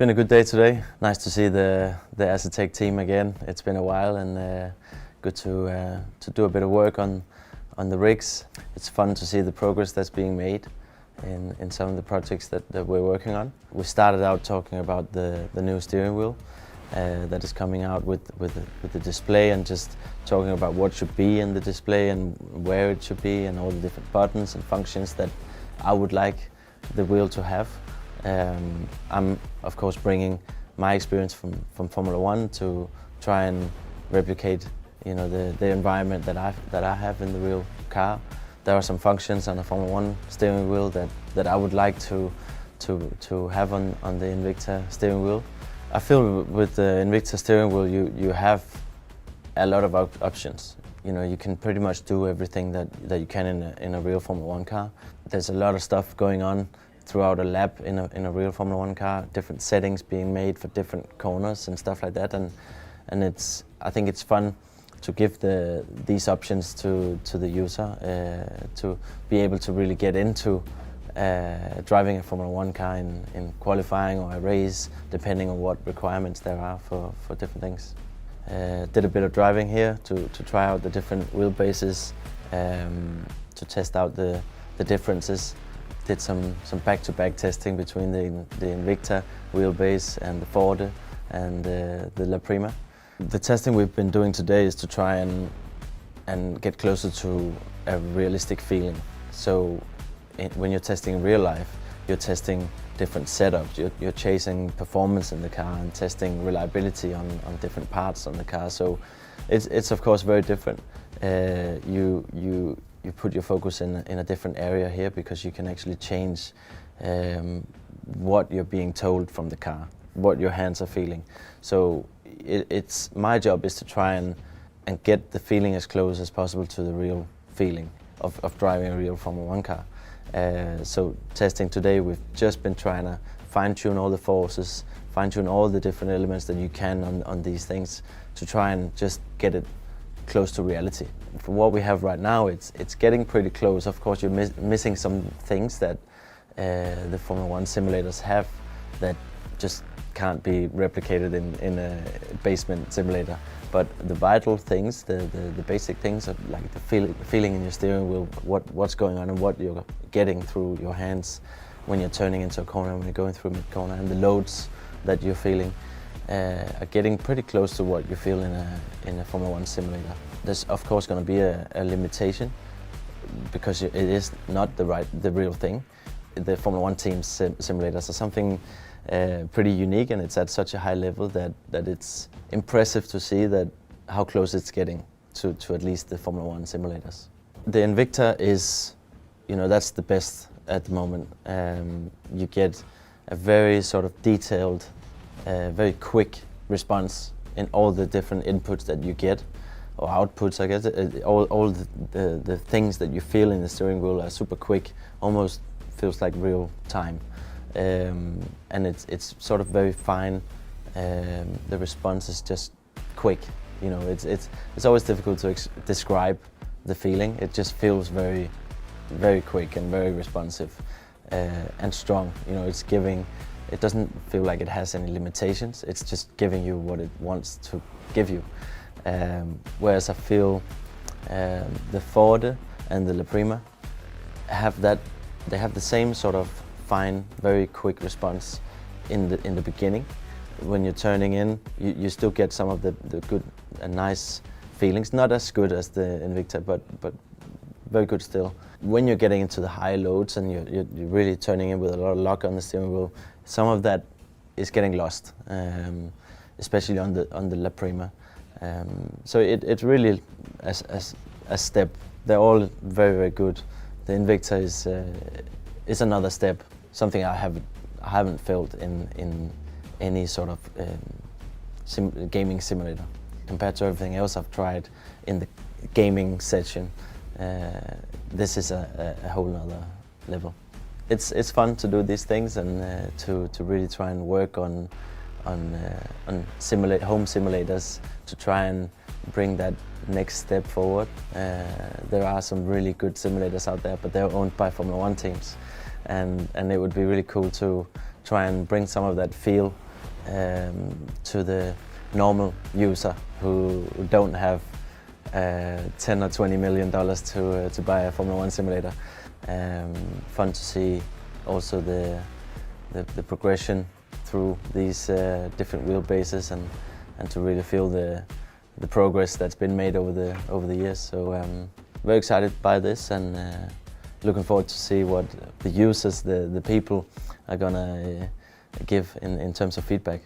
been a good day today. Nice to see the Aztec team again. It's been a while and good to do a bit of work on the rigs. It's fun to see the progress that's being made in some of the projects that we're working on. We started out talking about the new steering wheel that is coming out with the display, and just talking about what should be in the display and where it should be, and all the different buttons and functions that I would like the wheel to have. I'm of course bringing my experience from Formula One to try and replicate, the environment that I have in the real car. There are some functions on a Formula One steering wheel that I would like to have on the Invicta steering wheel. I feel with the Invicta steering wheel you have a lot of options. You can pretty much do everything that you can in a real Formula One car. There's a lot of stuff going on throughout a lap in a real Formula One car, different settings being made for different corners and stuff like that, and I think it's fun to give these options to the user to be able to really get into driving a Formula One car in qualifying or a race, depending on what requirements there are for different things. Did a bit of driving here to try out the different wheelbases, to test out the differences. Did some back-to-back testing between the Invicta wheelbase and the Ford and the La Prima. The testing we've been doing today is to try and get closer to a realistic feeling. So when you're testing in real life, you're testing different setups. You're chasing performance in the car and testing reliability on different parts on the car. So it's of course very different. You put your focus in a different area here, because you can actually change what you're being told from the car, what your hands are feeling. So it's my job is to try and get the feeling as close as possible to the real feeling of driving a real Formula One car. So testing today, we've just been trying to fine-tune all the forces, fine-tune all the different elements that you can on these things, to try and just get it close to reality. From what we have right now, it's getting pretty close. Of course, you're missing some things that the Formula One simulators have that just can't be replicated in a basement simulator. But the vital things, the basic things, of like the feeling in your steering wheel, what's going on and what you're getting through your hands when you're turning into a corner, when you're going through mid-corner, and the loads that you're feeling are getting pretty close to what you feel in a Formula One simulator. There's of course going to be a limitation, because it is not the real thing. The Formula One team simulators are something pretty unique, and it's at such a high level that it's impressive to see how close it's getting to at least the Formula One simulators. The Invicta is, that's the best at the moment. You get a very sort of detailed, very quick response in all the different inputs that you get, or outputs, I guess. All the things that you feel in the steering wheel are super quick, almost feels like real time. And it's sort of very fine. The response is just quick. It's always difficult to describe the feeling. It just feels very, very quick and very responsive and strong. It doesn't feel like it has any limitations. It's just giving you what it wants to give you. Whereas I feel the Ford and the La Prima they have the same sort of fine, very quick response in the beginning. When you're turning in, you still get some of the good and nice feelings. Not as good as the Invicta, but very good still. When you're getting into the high loads and you're really turning in with a lot of lock on the steering wheel, some of that is getting lost, especially on the La Prima. So it's really a step. They're all very, very good. The Invicta is another step, something I haven't felt in any sort of gaming simulator. Compared to everything else I've tried in the gaming section, this is a whole nother level. It's fun to do these things and to really try and work on home simulators to try and bring that next step forward. There are some really good simulators out there, but they're owned by Formula One teams, and it would be really cool to try and bring some of that feel to the normal user who don't have $10 or $20 million to buy a Formula 1 simulator. Fun to see also the progression through these different wheelbases and to really feel the progress that's been made over the years. So very excited by this and looking forward to see what the users, the people are gonna give in terms of feedback.